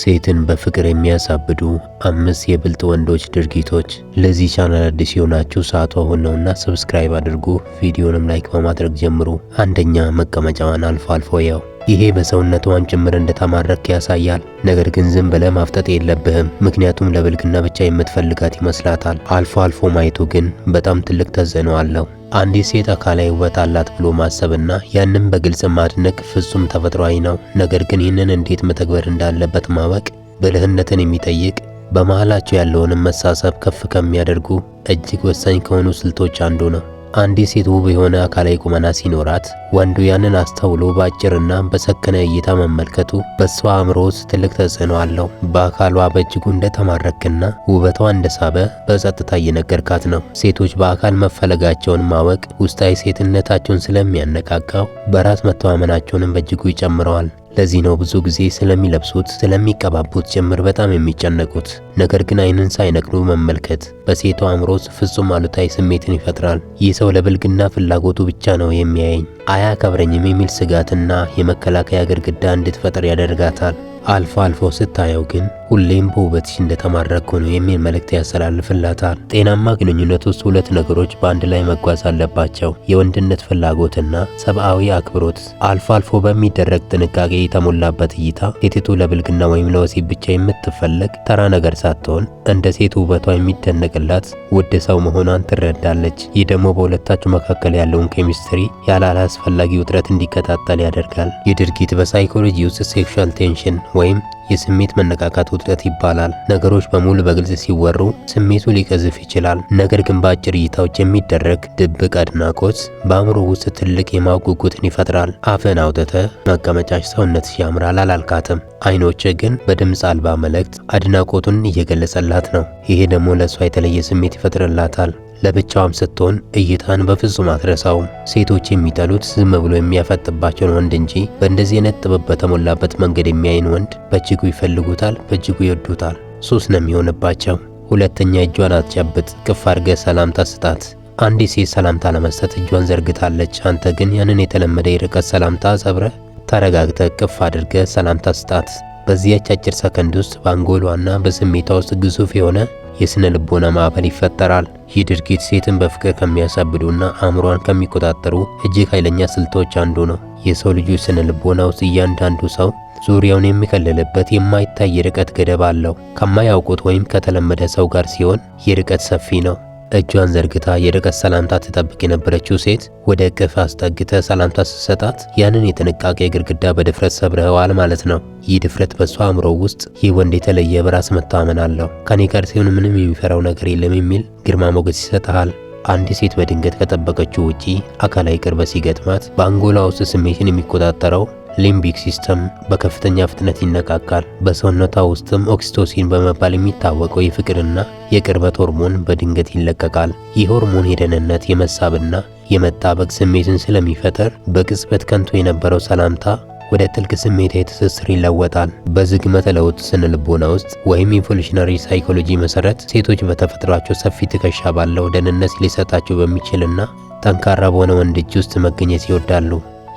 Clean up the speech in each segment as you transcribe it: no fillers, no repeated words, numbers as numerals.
ሴትን በፍቅር የሚያሳብዱ 5 የብልጥ ወንዶች ድርጊቶች። ለዚህ ቻናል አዲስ የሆናችሁ ሰዓቱ አሁን ነውና ሰብስክራይብ አድርጉ። ቪዲዮንም ላይክ በማድረግ ጀምሩ። አንደኛ፣ መቀመጫዋን አልፎ አልፎ ያው። ይሄ በሰውነቷን ጭምር እንደተማረክ ያሳያል። ነገር ግን ዝም ብለህ ማፍጠጥ የለብህም፣ ምክንያቱም ለብልግና ብቻ የምትፈልጋት ይመስላታል። አልፎ አልፎ ማየቱ ግን በጣም ትልቅ ተጽዕኖ አለው። አንዲት ሴት አካላዊ ውበት አላት ብሎ ማሰብና ያንን በግልጽ ማድነቅ ፍጹም ተፈጥሯዊ ነው። ነገር ግን ይህንን እንዴት መተግበር እንዳለበት ማወቅ ብልህነትን የሚጠይቅ፣ በመሃላቸው ያለውንም መሳሳብ ከፍ ከሚያደርጉ እጅግ ወሳኝ ከሆኑ ስልቶች አንዱ ነው። አንዲት ሴት ውብ የሆነ አካላዊ ቁመና ሲኖራት ወንዱ ያንን አስተውሎ በአጭርና በሰከነ እይታ መመልከቱ በሷ አእምሮ ውስጥ ትልቅ ተጽዕኖ አለው። በአካሏ በእጅጉ እንደተማረክና ውበቷ እንደሳበ በጸጥታ እየነገርካት ነው። ሴቶች በአካል መፈለጋቸውን ማወቅ ውስጣዊ ሴትነታቸውን ስለሚያነቃቃው በራስ መተማመናቸውንም በእጅጉ ይጨምረዋል። ለዚህ ነው ብዙ ጊዜ ስለሚለብሱት ስለሚቀባቡት ጭምር በጣም የሚጨነቁት። ነገር ግን ዓይንን ሳይነቅሉ መመልከት በሴቷ አእምሮ ውስጥ ፍጹም አሉታዊ ስሜትን ይፈጥራል። ይህ ሰው ለብልግና ፍላጎቱ ብቻ ነው የሚያየኝ፣ አያከብረኝም የሚል ስጋትና የመከላከያ ግድግዳ እንድትፈጥር ያደርጋታል። አልፎ አልፎ ስታየው ግን ሁሌም በውበትሽ እንደተማረኩ ነው የሚል መልእክት ያስተላልፍላታል። ጤናማ ግንኙነት ውስጥ ሁለት ነገሮች በአንድ ላይ መጓዝ አለባቸው፤ የወንድነት ፍላጎትና ሰብአዊ አክብሮት። አልፎ አልፎ በሚደረግ ጥንቃቄ የተሞላበት እይታ ሴቲቱ ለብልግና ወይም ለወሲብ ብቻ የምትፈለግ ተራ ነገር ሳትሆን እንደ ሴት ውበቷ የሚደነቅላት ውድ ሰው መሆኗን ትረዳለች። ይህ ደግሞ በሁለታችሁ መካከል ያለውን ኬሚስትሪ ያለ አላስፈላጊ ውጥረት እንዲቀጣጠል ያደርጋል። ይህ ድርጊት በሳይኮሎጂ ውስጥ ሴክሹዋል ቴንሽን ወይም የስሜት መነቃቃት ውጥረት ይባላል። ነገሮች በሙሉ በግልጽ ሲወሩ ስሜቱ ሊቀዝፍ ይችላል። ነገር ግን በአጭር እይታዎች የሚደረግ ድብቅ አድናቆት በአእምሮ ውስጥ ትልቅ የማወቅ ጉጉትን ይፈጥራል። አፍን አውጥተህ መቀመጫሽ ሰውነትሽ ያምራል አላልካትም። አይኖች ግን በድምፅ አልባ መልእክት አድናቆቱን እየገለጸላት ነው። ይሄ ደግሞ ለእሷ የተለየ ስሜት ይፈጥርላታል። ለብቻዋም ስትሆን እይታን በፍጹም አትረሳውም። ሴቶች የሚጠሉት ዝም ብሎ የሚያፈጥባቸውን ወንድ እንጂ በእንደዚህ አይነት ጥበብ በተሞላበት መንገድ የሚያይን ወንድ በእጅጉ ይፈልጉታል፣ በእጅጉ ይወዱታል። ሱስ ነው የሚሆንባቸው። ሁለተኛ፣ እጇን አትጨብጥ፣ ቅፍ አድርገህ ሰላምታ ስጣት። አንዲት ሴት ሰላምታ ለመስጠት እጇን ዘርግታለች። አንተ ግን ያንን የተለመደ የርቀት ሰላምታ ሰብረህ ተረጋግተህ ቅፍ አድርገህ ሰላምታ ስጣት። በዚያች አጭር ሰከንድ ውስጥ በአንጎሏና በስሜቷ ውስጥ ግዙፍ የሆነ የስነ ልቦና ማዕበል ይፈጠራል። ይህ ድርጊት ሴትን በፍቅር ከሚያሳብዱና አእምሯን ከሚቆጣጠሩ እጅግ ኃይለኛ ስልቶች አንዱ ነው። የሰው ልጆች ስነ ልቦና ውስጥ እያንዳንዱ ሰው ዙሪያውን የሚከልልበት የማይታይ የርቀት ገደብ አለው። ከማያውቁት ወይም ከተለመደ ሰው ጋር ሲሆን የርቀት ሰፊ ነው። እጇን ዘርግታ የርቀት ሰላምታ ትጠብቅ የነበረችው ሴት ወደ እቅፍ አስጠግተ ሰላምታ ስትሰጣት ያንን የጥንቃቄ ግድግዳ በድፍረት ሰብረዋል ማለት ነው። ይህ ድፍረት በሷ አእምሮ ውስጥ ይህ ወንድ የተለየ በራስ መተማመን አለው፣ ከኔ ጋር ሲሆን ምንም የሚፈራው ነገር የለም የሚል ግርማ ሞገስ ይሰጥሃል። አንዲት ሴት በድንገት ከጠበቀችው ውጪ አካላዊ ቅርበት ሲገጥማት በአንጎሏ ውስጥ ስሜትን የሚቆጣጠረው ሊምቢክ ሲስተም በከፍተኛ ፍጥነት ይነቃቃል። በሰውነቷ ውስጥም ኦክሲቶሲን በመባል የሚታወቀው የፍቅርና የቅርበት ሆርሞን በድንገት ይለቀቃል። ይህ ሆርሞን የደህንነት የመሳብና የመጣበቅ ስሜትን ስለሚፈጠር በቅጽበት ከንቱ የነበረው ሰላምታ ወደ ጥልቅ ስሜታዊ ትስስር ይለወጣል። በዝግመተ ለውጥ ስነ ልቦና ውስጥ ወይም ኢቮሉሽነሪ ሳይኮሎጂ መሰረት ሴቶች በተፈጥሯቸው ሰፊ ትከሻ ባለው ደህንነት ሊሰጣቸው በሚችልና ጠንካራ በሆነ ወንድ እጅ ውስጥ መገኘት ይወዳሉ።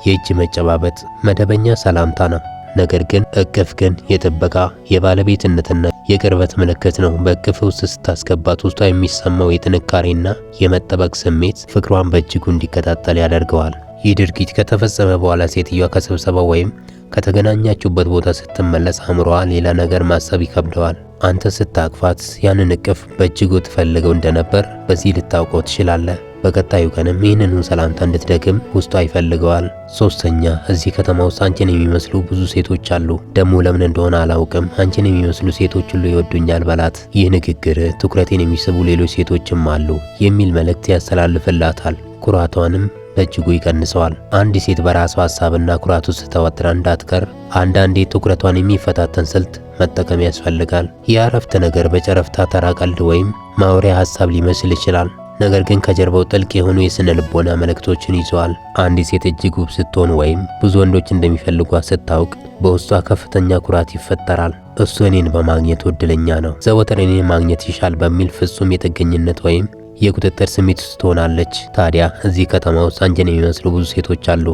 የእጅ መጨባበጥ መደበኛ ሰላምታ ነው። ነገር ግን እቅፍ ግን የጥበቃ የባለቤትነትና የቅርበት ምልክት ነው። በእቅፍ ውስጥ ስታስገባት ውስጧ የሚሰማው የጥንካሬና የመጠበቅ ስሜት ፍቅሯን በእጅጉ እንዲቀጣጠል ያደርገዋል። ይህ ድርጊት ከተፈጸመ በኋላ ሴትዮዋ ከስብሰባ ወይም ከተገናኛችሁበት ቦታ ስትመለስ አእምሮዋ ሌላ ነገር ማሰብ ይከብደዋል። አንተ ስታቅፋት ያንን እቅፍ በእጅጉ ትፈልገው እንደነበር በዚህ ልታውቀው ትችላለህ። በቀጣዩ ቀንም ይህንኑ ሰላምታ እንድትደግም ውስጧ ይፈልገዋል። ሶስተኛ፣ እዚህ ከተማ ውስጥ አንቺን የሚመስሉ ብዙ ሴቶች አሉ። ደግሞ ለምን እንደሆነ አላውቅም፣ አንቺን የሚመስሉ ሴቶች ሁሉ ይወዱኛል በላት። ይህ ንግግር ትኩረቴን የሚስቡ ሌሎች ሴቶችም አሉ የሚል መልእክት ያስተላልፍላታል። ኩራቷንም በእጅጉ ይቀንሰዋል። አንዲት ሴት በራሷ ሐሳብና ኩራት ውስጥ ተወጥራ እንዳትቀር አንዳንዴ ትኩረቷን የሚፈታተን ስልት መጠቀም ያስፈልጋል። ይህ አረፍተ ነገር በጨረፍታ ተራ ቀልድ ወይም ማውሪያ ሐሳብ ሊመስል ይችላል። ነገር ግን ከጀርባው ጥልቅ የሆኑ የስነ ልቦና መልእክቶችን ይዘዋል። አንዲት ሴት እጅግ ውብ ስትሆን ወይም ብዙ ወንዶች እንደሚፈልጓት ስታውቅ በውስጧ ከፍተኛ ኩራት ይፈጠራል። እሱ እኔን በማግኘቱ እድለኛ ነው፣ ዘወትር እኔን ማግኘት ይሻል በሚል ፍጹም የጥገኝነት ወይም የቁጥጥር ስሜት ውስጥ ትሆናለች። ታዲያ እዚህ ከተማ ውስጥ አንቺን የሚመስሉ ብዙ ሴቶች አሉ።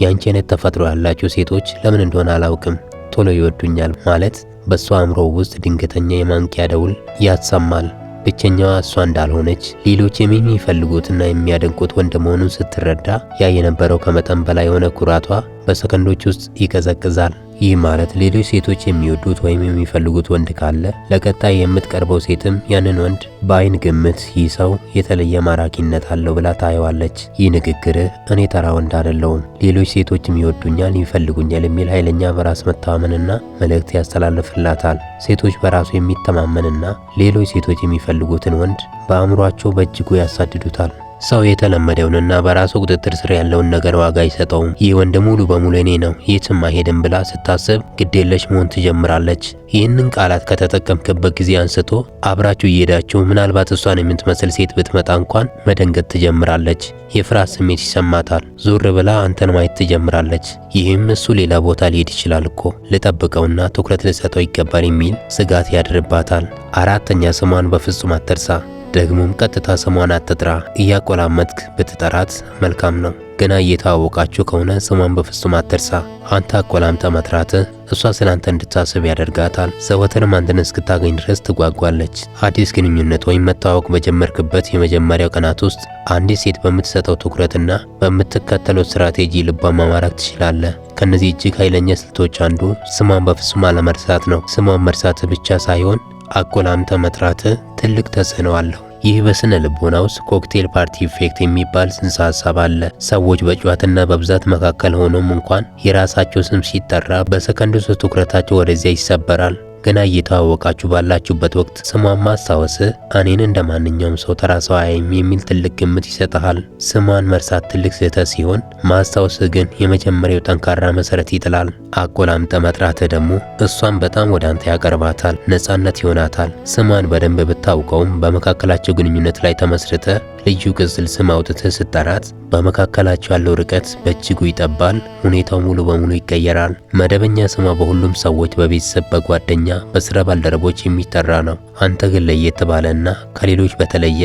ያንቺ አይነት ተፈጥሮ ያላቸው ሴቶች ለምን እንደሆነ አላውቅም ቶሎ ይወዱኛል ማለት በሷ አእምሮ ውስጥ ድንገተኛ የማንቂያ ደውል ያሰማል። ብቸኛዋ እሷ እንዳልሆነች ሌሎች የሚፈልጉትና የሚያደንቁት ወንድ መሆኑን ስትረዳ ያ የነበረው ከመጠን በላይ የሆነ ኩራቷ በሰከንዶች ውስጥ ይቀዘቅዛል። ይህ ማለት ሌሎች ሴቶች የሚወዱት ወይም የሚፈልጉት ወንድ ካለ ለቀጣይ የምትቀርበው ሴትም ያንን ወንድ በአይን ግምት ይህ ሰው የተለየ ማራኪነት አለው ብላ ታየዋለች። ይህ ንግግርህ እኔ ተራ ወንድ አይደለሁም፣ ሌሎች ሴቶችም ይወዱኛል፣ ይፈልጉኛል የሚል ኃይለኛ በራስ መተማመንና መልእክት ያስተላልፍላታል። ሴቶች በራሱ የሚተማመንና ሌሎች ሴቶች የሚፈልጉትን ወንድ በአእምሯቸው በእጅጉ ያሳድዱታል። ሰው የተለመደውንና በራሱ ቁጥጥር ስር ያለውን ነገር ዋጋ አይሰጠውም። ይህ ወንድ ሙሉ በሙሉ እኔ ነው፣ የትም አይሄድም ብላ ስታስብ ግዴለሽ መሆን ትጀምራለች። ይህንን ቃላት ከተጠቀምክበት ጊዜ አንስቶ አብራችሁ እየሄዳችሁ ምናልባት እሷን የምትመስል ሴት ብትመጣ እንኳን መደንገጥ ትጀምራለች። የፍርሃት ስሜት ይሰማታል። ዞር ብላ አንተን ማየት ትጀምራለች። ይህም እሱ ሌላ ቦታ ሊሄድ ይችላል እኮ ልጠብቀውና ትኩረት ልሰጠው ይገባል የሚል ስጋት ያድርባታል። አራተኛ ስሟን በፍጹም አትርሳ። ደግሞም ቀጥታ ስሟን አትጥራ። እያቆላመጥክ ብትጠራት መልካም ነው። ገና እየተዋወቃችሁ ከሆነ ስሟን በፍጹም አትርሳ። አንተ አቆላምጠ መጥራትህ እሷ ስላንተ እንድታስብ ያደርጋታል። ዘወትርም አንተን እስክታገኝ ድረስ ትጓጓለች። አዲስ ግንኙነት ወይም መተዋወቅ በጀመርክበት የመጀመሪያው ቀናት ውስጥ አንዲት ሴት በምትሰጠው ትኩረትና በምትከተለው ስትራቴጂ ልቧን ማማረክ ትችላለህ። ከነዚህ እጅግ ኃይለኛ ስልቶች አንዱ ስሟን በፍጹም አለመርሳት ነው። ስሟን መርሳት ብቻ ሳይሆን አቆላምጠ መጥራት ትልቅ ተጽዕኖ አለው። ይህ በስነ ልቦና ውስጥ ኮክቴል ፓርቲ ኢፌክት የሚባል ጽንሰ ሐሳብ አለ። ሰዎች በጨዋታና በብዛት መካከል ሆኖም እንኳን የራሳቸው ስም ሲጠራ በሰከንድ ውስጥ ትኩረታቸው ወደዚያ ይሰበራል። ገና እየተዋወቃችሁ ባላችሁበት ወቅት ስሟን ማስታወስ እኔን እንደ ማንኛውም ሰው ተራ ሰው አያይም የሚል ትልቅ ግምት ይሰጥሃል። ስሟን መርሳት ትልቅ ስህተት ሲሆን፣ ማስታወስ ግን የመጀመሪያው ጠንካራ መሰረት ይጥላል። አቆላምጠ መጥራት ደግሞ እሷን በጣም ወደ አንተ ያቀርባታል፣ ነፃነት ይሆናታል። ስሟን በደንብ ብታውቀውም በመካከላቸው ግንኙነት ላይ ተመስርተ ልዩ ቅጽል ስም አውጥተህ ስትጠራት በመካከላቸው ያለው ርቀት በእጅጉ ይጠባል። ሁኔታው ሙሉ በሙሉ ይቀየራል። መደበኛ ስሟ በሁሉም ሰዎች፣ በቤተሰብ፣ በጓደኛ፣ በስራ ባልደረቦች የሚጠራ ነው። አንተ ግን ለየት ባለና ከሌሎች በተለየ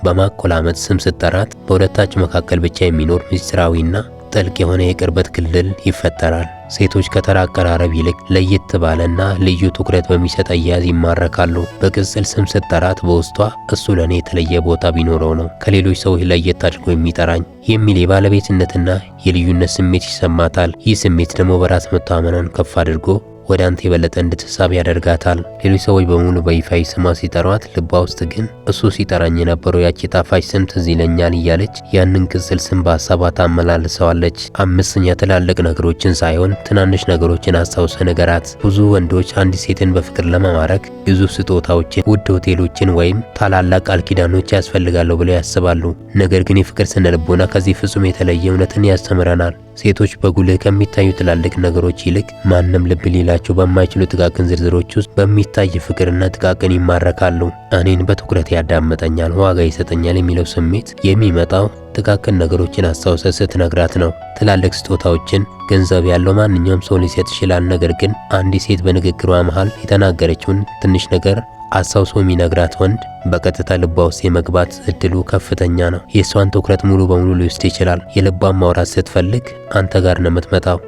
በማቆላመጥ ስም ስትጠራት በሁለታችሁ መካከል ብቻ የሚኖር ምስጢራዊና ጥልቅ የሆነ የቅርበት ክልል ይፈጠራል። ሴቶች ከተራ አቀራረብ ይልቅ ለየት ባለና ልዩ ትኩረት በሚሰጥ አያያዝ ይማረካሉ። በቅጽል ስም ስትጠራት በውስጧ እሱ ለኔ የተለየ ቦታ ቢኖረው ነው ከሌሎች ሰዎች ለየት አድርጎ የሚጠራኝ የሚል የባለቤትነትና የልዩነት ስሜት ይሰማታል። ይህ ስሜት ደግሞ በራስ መተማመኗን ከፍ አድርጎ ወደ አንተ የበለጠ እንድትሳብ ያደርጋታል። ሌሎች ሰዎች በሙሉ በይፋዊ ስሟ ሲጠሯት፣ ልቧ ውስጥ ግን እሱ ሲጠራኝ የነበረው ያቺ ጣፋጭ ስም ትዝ ይለኛል እያለች ያንን ቅጽል ስም በሀሳቧ ታመላልሰዋለች። አምስተኛ ትላልቅ ነገሮችን ሳይሆን ትናንሽ ነገሮችን አስታውሰ ነገራት። ብዙ ወንዶች አንዲት ሴትን በፍቅር ለመማረክ ግዙፍ ስጦታዎችን፣ ውድ ሆቴሎችን ወይም ታላላቅ ቃል ኪዳኖች ያስፈልጋሉ ብለው ያስባሉ። ነገር ግን የፍቅር ስነ ልቦና ከዚህ ፍጹም የተለየ እውነትን ያስተምረናል። ሴቶች በጉልህ ከሚታዩ ትላልቅ ነገሮች ይልቅ ማንም ልብ ሊላቸው በማይችሉ ጥቃቅን ዝርዝሮች ውስጥ በሚታይ ፍቅርና ጥቃቅን ይማረካሉ። እኔን በትኩረት ያዳምጠኛል፣ ዋጋ ይሰጠኛል የሚለው ስሜት የሚመጣው ጥቃቅን ነገሮችን አስታውሰ ስትነግራት ነው። ትላልቅ ስጦታዎችን ገንዘብ ያለው ማንኛውም ሰው ሊሰጥ ይችላል። ነገር ግን አንዲት ሴት በንግግሯ መሃል የተናገረችውን ትንሽ ነገር አስታውሶ የሚነግራት ወንድ በቀጥታ ልቧ ውስጥ የመግባት እድሉ ከፍተኛ ነው። የእሷን ትኩረት ሙሉ በሙሉ ሊወስድ ይችላል። የልቧን ማውራት ስትፈልግ አንተ ጋር ነው የምትመጣው።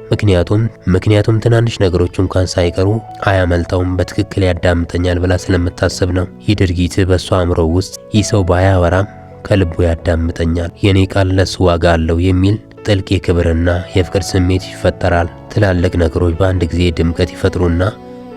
ምክንያቱም ትናንሽ ነገሮች እንኳን ሳይቀሩ አያመልጠውም፣ በትክክል ያዳምጠኛል ብላ ስለምታስብ ነው። ይህ ድርጊት በእሷ አእምሮ ውስጥ ይህ ሰው ባያወራም ከልቡ ያዳምጠኛል፣ የኔ ቃል ለሱ ዋጋ አለው የሚል ጥልቅ የክብርና የፍቅር ስሜት ይፈጠራል። ትላልቅ ነገሮች በአንድ ጊዜ ድምቀት ይፈጥሩና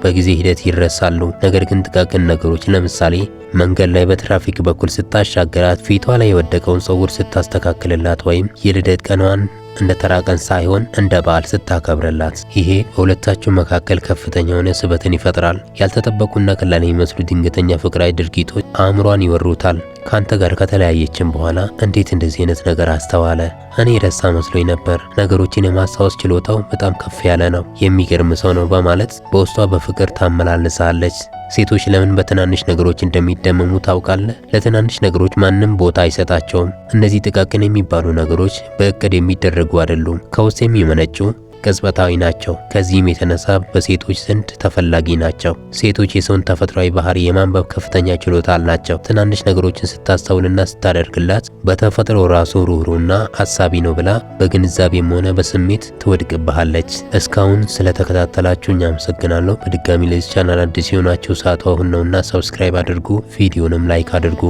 በጊዜ ሂደት ይረሳሉ። ነገር ግን ጥቃቅን ነገሮች ለምሳሌ መንገድ ላይ በትራፊክ በኩል ስታሻገራት፣ ፊቷ ላይ የወደቀውን ፀጉር ስታስተካክልላት፣ ወይም የልደት ቀኗን እንደ ተራ ቀን ሳይሆን እንደ በዓል ስታከብርላት፣ ይሄ በሁለታችሁ መካከል ከፍተኛ የሆነ ስበትን ይፈጥራል። ያልተጠበቁና ቀላል የሚመስሉ ድንገተኛ ፍቅራዊ ድርጊቶች አእምሯን ይወሩታል። ካንተ ጋር ከተለያየችን በኋላ እንዴት እንደዚህ አይነት ነገር አስተዋለ? እኔ ረሳ መስሎኝ ነበር። ነገሮችን የማስታወስ ችሎታው በጣም ከፍ ያለ ነው። የሚገርም ሰው ነው በማለት በውስጧ በፍቅር ታመላልሳለች። ሴቶች ለምን በትናንሽ ነገሮች እንደሚደመሙ ታውቃለህ? ለትናንሽ ነገሮች ማንም ቦታ አይሰጣቸውም። እነዚህ ጥቃቅን የሚባሉ ነገሮች በእቅድ የሚደረጉ አይደሉም። ከውስጥ የሚመነጩ ቅጽበታዊ ናቸው። ከዚህም የተነሳ በሴቶች ዘንድ ተፈላጊ ናቸው። ሴቶች የሰውን ተፈጥሯዊ ባህሪ የማንበብ ከፍተኛ ችሎታ አላቸው። ትናንሽ ነገሮችን ስታስተውልና ስታደርግላት በተፈጥሮ ራሱ ሩህሩህና አሳቢ ነው ብላ በግንዛቤም ሆነ በስሜት ትወድቅብሃለች። እስካሁን ስለተከታተላችሁኝ አመሰግናለሁ። በድጋሚ ለዚህ ቻናል አዲስ የሆናችሁ ሰዓቱ አሁን ነውና ሰብስክራይብ አድርጉ፣ ቪዲዮንም ላይክ አድርጉ።